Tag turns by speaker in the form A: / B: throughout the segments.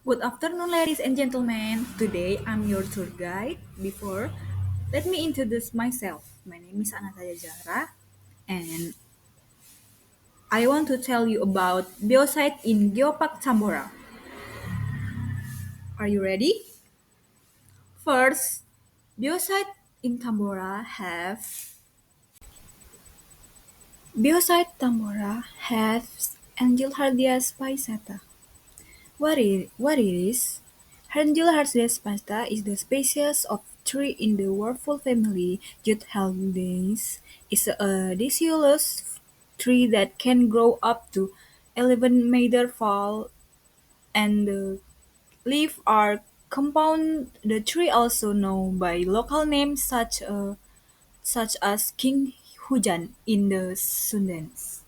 A: Good afternoon, ladies and gentlemen. Today I'm your tour guide. Before, let me introduce myself. My name is Anastasia Zahra, and I want to tell you about Biosite in Geopark Tambora. Are you ready? First, Biosite in Tambora has Angelhardia spicata. What it is? Angelhardia spicata is the species of tree in the whorful family. Juthaldes is a deciduous tree that can grow up to 11 meter tall, and the leaves are compound. The tree also known by local names such as King Hujan in the Sundance.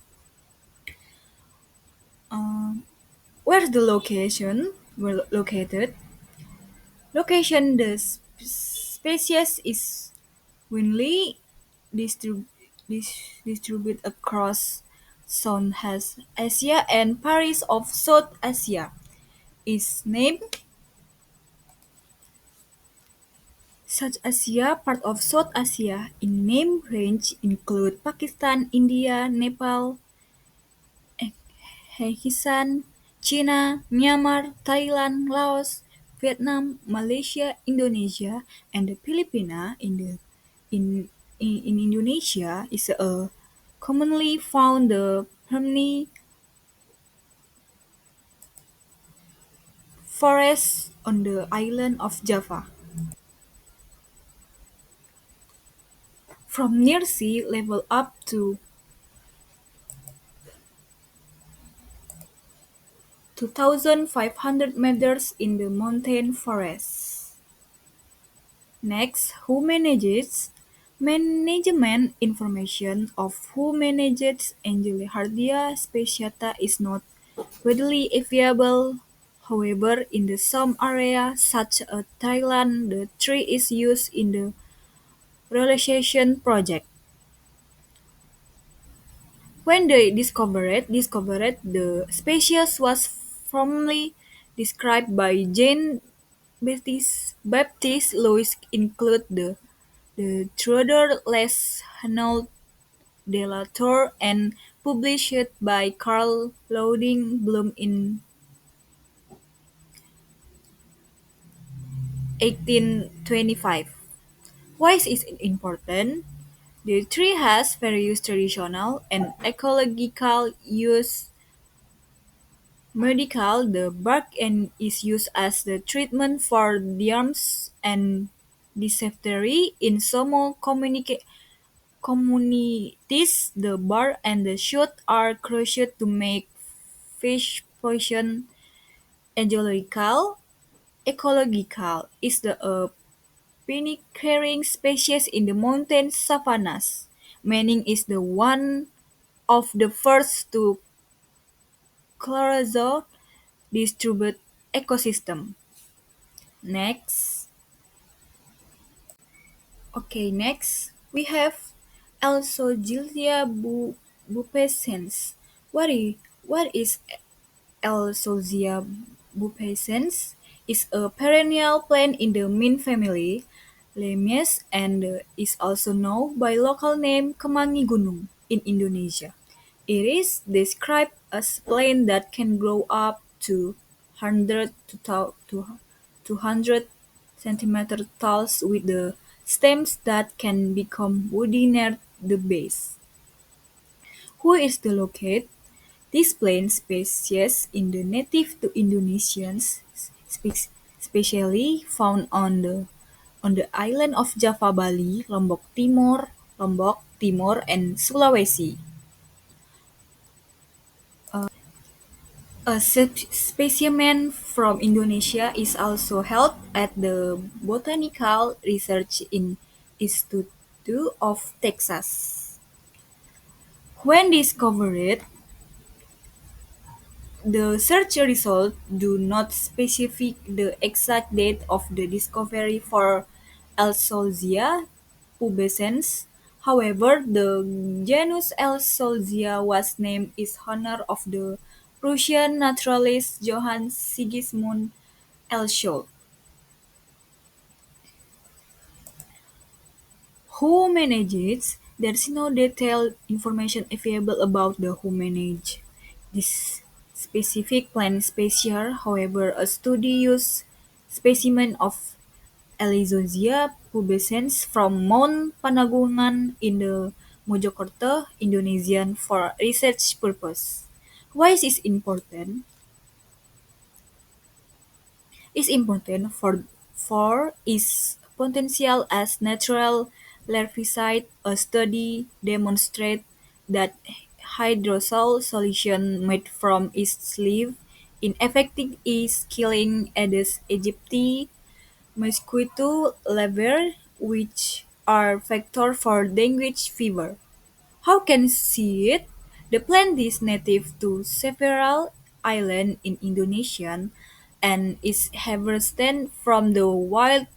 A: Um, where's the location? We're located. Location: the species is widely distrib- distributed across Southeast Asia and parts of South Asia. Its name South Asia, part of South Asia in name range include Pakistan, India, Nepal, Pakistan, China, Myanmar, Thailand, Laos, Vietnam, Malaysia, Indonesia, and the Philippines. In Indonesia is a commonly found the permanent forest on the island of Java. From near sea level up to 2,500 meters in the mountain forest. Next, who manages? Management information of who manages Angelhardia speciata is not readily available. However, in the some areas such as Thailand, the tree is used in the realization project. When they discovered the species was formerly described by Jean Baptiste Louis include the Theodore Les Hanaud de la Tour and published by Carl Louding Bloom in 1825. Why is it important? The tree has various traditional and ecological use. Medical, the bark and is used as the treatment for diarrhea and dysentery. In some communities, the bark and the shoot are crushed to make fish poison. Ecological is the pioneering species in the mountain savannas, meaning is the one of the first to chlorozo distributed ecosystem. Next we have Alsogilia pubescens. What is Alsogia pubescens? Is a perennial plant in the mint family, Lemys, and is also known by local name Kemangi Gunung in Indonesia. It is described as plant that can grow up to 100 to 200 centimeter tall with the stems that can become woody near the base. Who is the locate? This plant species is the native to Indonesians, especially found on the island of Java, Bali, Lombok Timor, and Sulawesi. A specimen from Indonesia is also held at the Botanical Research Institute of Texas. When discovered, the search results do not specify the exact date of the discovery for Elsozia pubescens. However, the genus Elsozia was named in honor of the Prussian naturalist Johann Sigismund Also, who manages? There's no detailed information available about the who manage this specific plant species. However, a study used specimen of Elizonsia pubescens from Mount Panagungan in the Mojokerto, Indonesia for research purpose. Why is this important? Is important for its potential as natural larvicide. A study demonstrated that hydrosol solution made from its leaf ineffective is killing Aedes aegypti mosquito larvae, which are vector for dengue fever. How can you see it? The plant is native to several islands in Indonesia and is harvested from the wild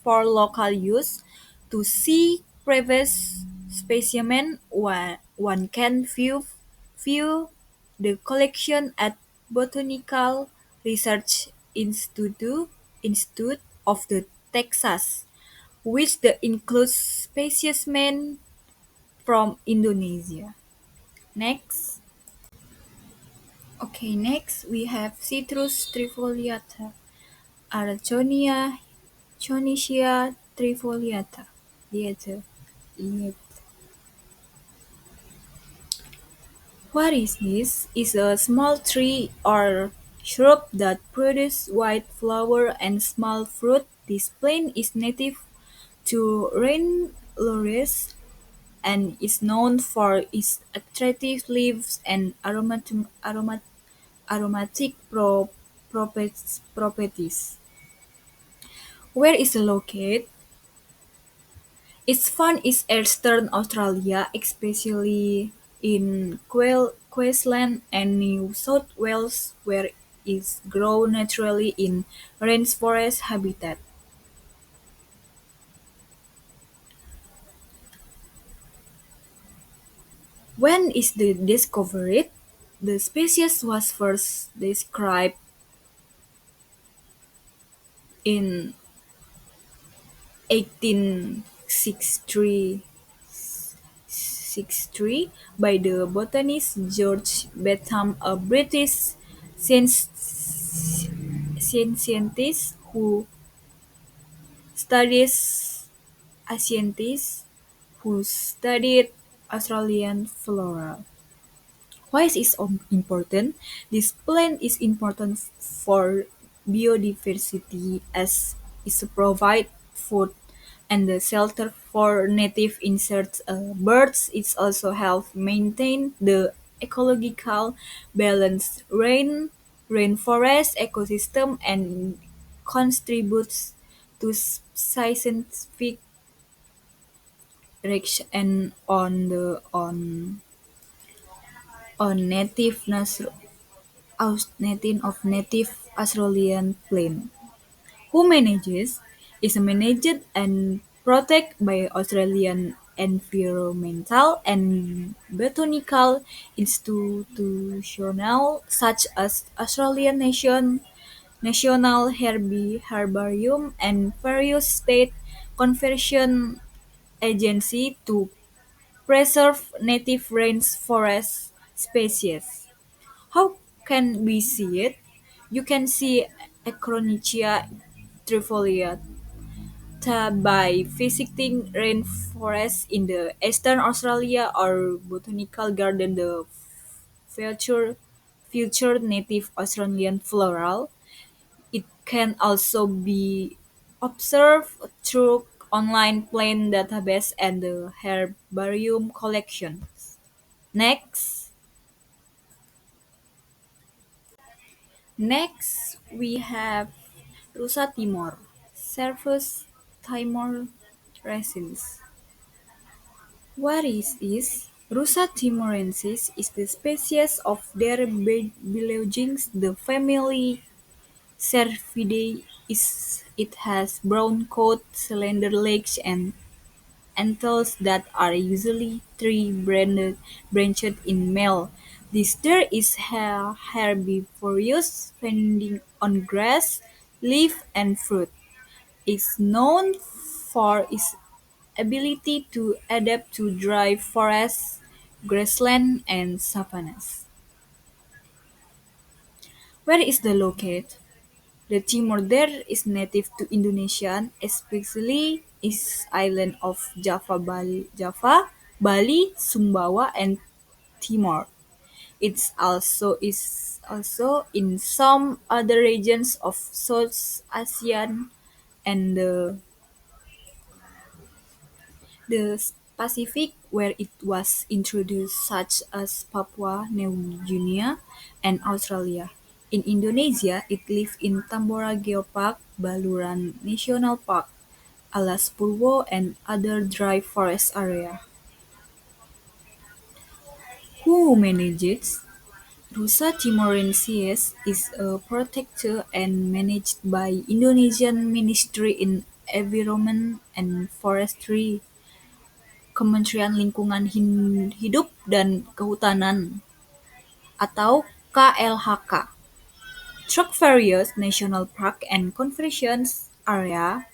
A: for local use. To see previous specimen, one can view the collection at Botanical Research Institute of the Texas, which includes specimens from Indonesia. Next. Okay, next we have Citrus trifoliata, Arachonia Chonicea trifoliata. Lieta. Liet. What is this? Is a small tree or shrub that produces white flower and small fruit. This plant is native to rainforests and is known for its attractive leaves and aromatic properties. Where is it located? Its found in eastern Australia, especially in Queensland and New South Wales, where it grows naturally in rainforest habitat. When is the discovered? The species was first described in 1863 by the botanist George Bentham, a British scientist who studies scientist who studied Australian flora. Why is it important? This plant is important for biodiversity as it provides food and the shelter for native insects. Birds. It also helps maintain the ecological balance rainforest ecosystem and contributes to scientific research and on native Australian plant. Who manages is managed and protected by Australian environmental and botanical institutions such as Australian National Herbarium and various state conservation agencies to preserve native rainforest species. How can we see it? You can see Acronychia trifoliata by visiting rainforests in the Eastern Australia or botanical garden the future future native Australian floral. It can also be observed through online plant database and the herbarium collections. Next. Next, we have Rusa Timor, Cervus Timor resins. What is this? Rusa timorensis is the species of their belongings the family Cervidae. It has brown coat, slender legs, and anthers that are usually three-branched in male. This deer is herbivorous, feeding on grass, leaf, and fruit. It's known for its ability to adapt to dry forests, grassland, and savannas. Where is the located? The Timor there is native to Indonesia, especially its island of Bali, Sumbawa, and Timor. It is also in some other regions of South Asia and the Pacific where it was introduced, such as Papua New Guinea and Australia. In Indonesia, it lives in Tambora Geopark, Baluran National Park, Alas Purwo, and other dry forest area. Who manages? Rusa timorensis is protected and managed by Indonesian Ministry in Environment and Forestry, Kementerian Lingkungan Hidup dan Kehutanan atau KLHK. Through various national park and conservation area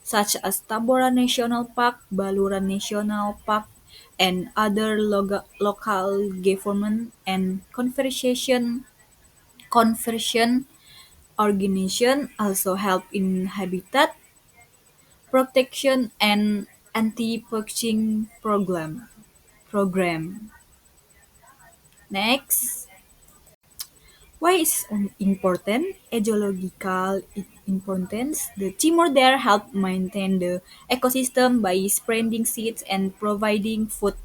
A: such as Tambora National Park, Baluran National Park, and other local government and conservation organizations also help in habitat protection and anti-poaching program. Next, why is important? Ecological importance. The Timor there help maintain the ecosystem by spreading seeds and providing food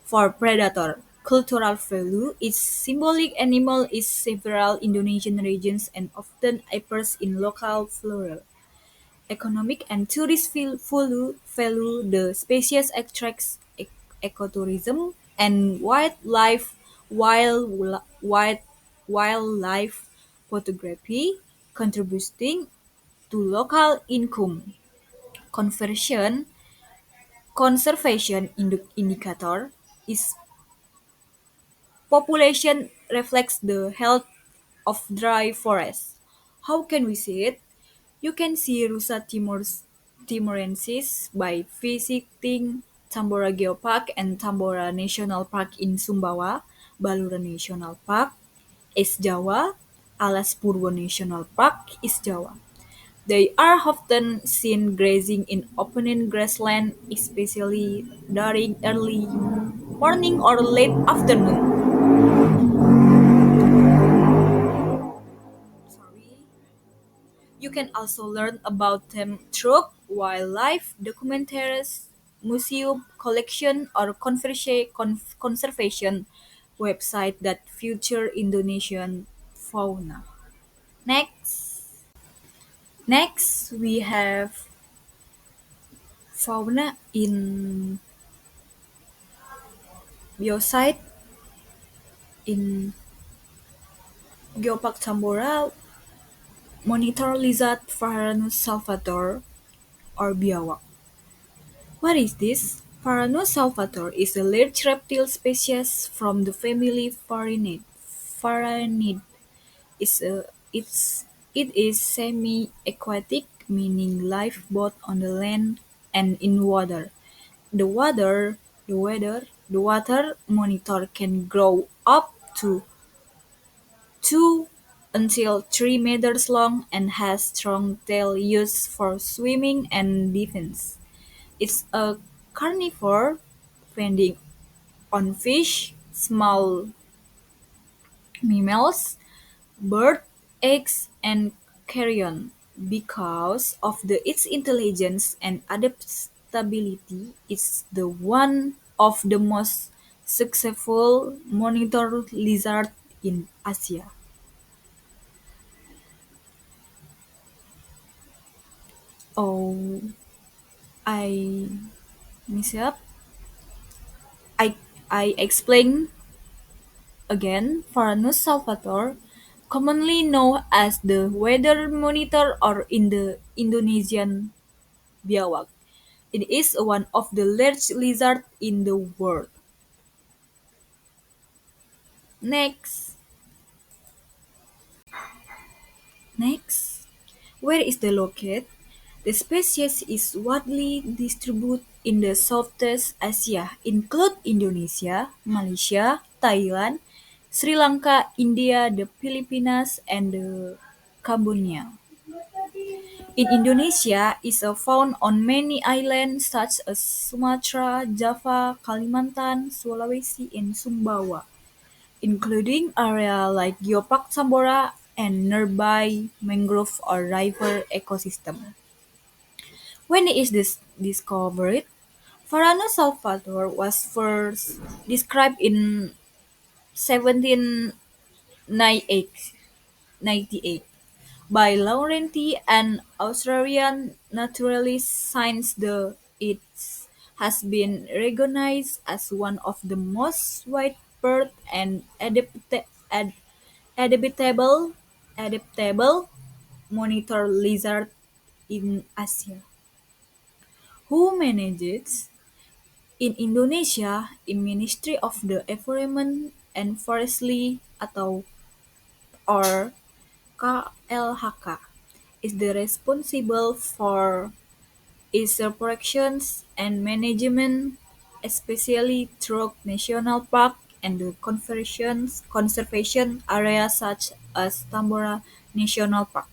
A: for predator. Cultural value. Its symbolic animal is several Indonesian regions and often appears in local flora. Economic and tourist value, the species attracts ecotourism and wild, wild, wildlife photography, contributing to local income. Conversion conservation indicator is population reflects the health of dry forests. How can we see it? You can see timorensis by visiting Tambora Geopark and Tambora National Park in Sumbawa, Baluran National Park, East Jawa, Alas Purwo National Park, East Jawa. They are often seen grazing in open grassland, especially during early morning or late afternoon. Sorry. You can also learn about them through wildlife documentaries, museum collection, or conservation website that feature Indonesian fauna. Next, we have fauna in biosite in Geopark Tambora. Monitor lizard Varanus salvator or biawak. What is this? Varanus salvator is a large reptile species from the family Varanidae. Varanid is it is semi-aquatic, meaning live both on the land and in water. The water, the water monitor can grow up to 2 until 3 meters long and has strong tail used for swimming and defense. It's a carnivore, feeding on fish, small mammals, bird, eggs, and carrion. Because of its intelligence and adaptability, it's the one of the most successful monitor lizard in Asia. Oh, I mess up. I I explain again. Varanus salvator, commonly known as the weather monitor or in the Indonesian biawak. It is one of the largest lizards in the world. Next, next. Where is the located? The species is widely distributed in the Southeast Asia, include Indonesia, Malaysia, Thailand, Sri Lanka, India, the Philippines, and the Cambodia. In Indonesia, is found on many islands such as Sumatra, Java, Kalimantan, Sulawesi, and Sumbawa, including areas like Geopark Tambora and nearby mangrove or river ecosystem. When it is discovered, Varano Salvador was first described in 1798 by Laurenti, an Australian naturalist. Since it has been recognized as one of the most widespread and adaptable adaptable monitor lizard in Asia. Who manages in Indonesia, in Ministry of the Environment and Forestry atau or KLHK is the responsible for its operations and management, especially through national park and the conservation areas such as Tambora National Park.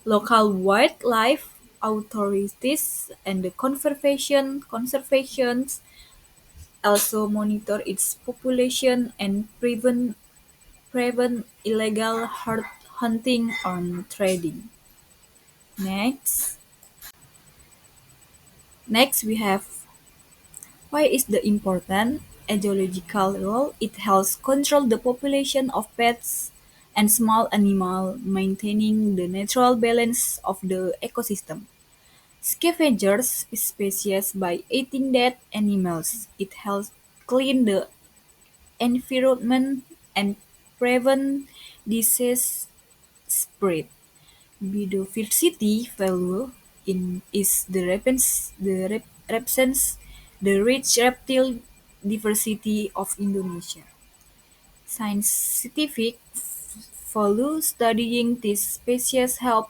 A: Local wildlife authorities and the conservations also monitor its population and prevent illegal hunting or trading. Next, next we have why is the important ecological role? It helps control the population of pets and small animals, maintaining the natural balance of the ecosystem. Scavengers species by eating dead animals. It helps clean the environment and prevent disease spread. Biodiversity value in is represents the rich reptile diversity of Indonesia. Scientific value studying these species help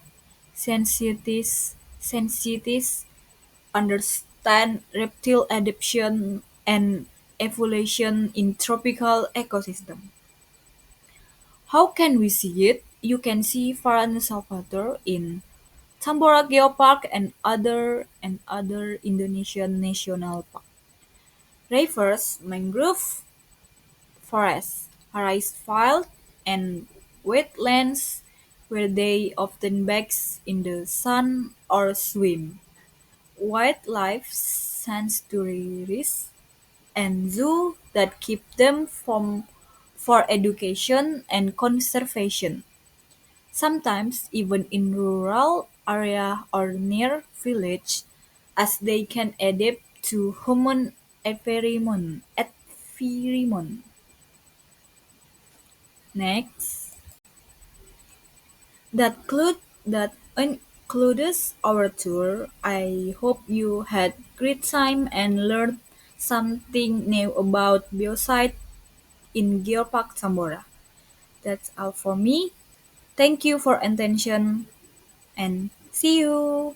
A: scientists understand reptile adaptation and evolution in tropical ecosystem. How can we see it? You can see Farhan Salvador in Tambora Geopark and other Indonesian national park. Rivers, mangrove forests, rice fields, and wetlands where they often bask in the sun or swim. Wildlife sanctuaries and zoo that keep them from for education and conservation. Sometimes even in rural area or near village, as they can adapt to human environment. Next, that concludes our tour. I hope you had great time and learned something new about biocide in Geopark Tambora. That's all for me. Thank you for attention and see you.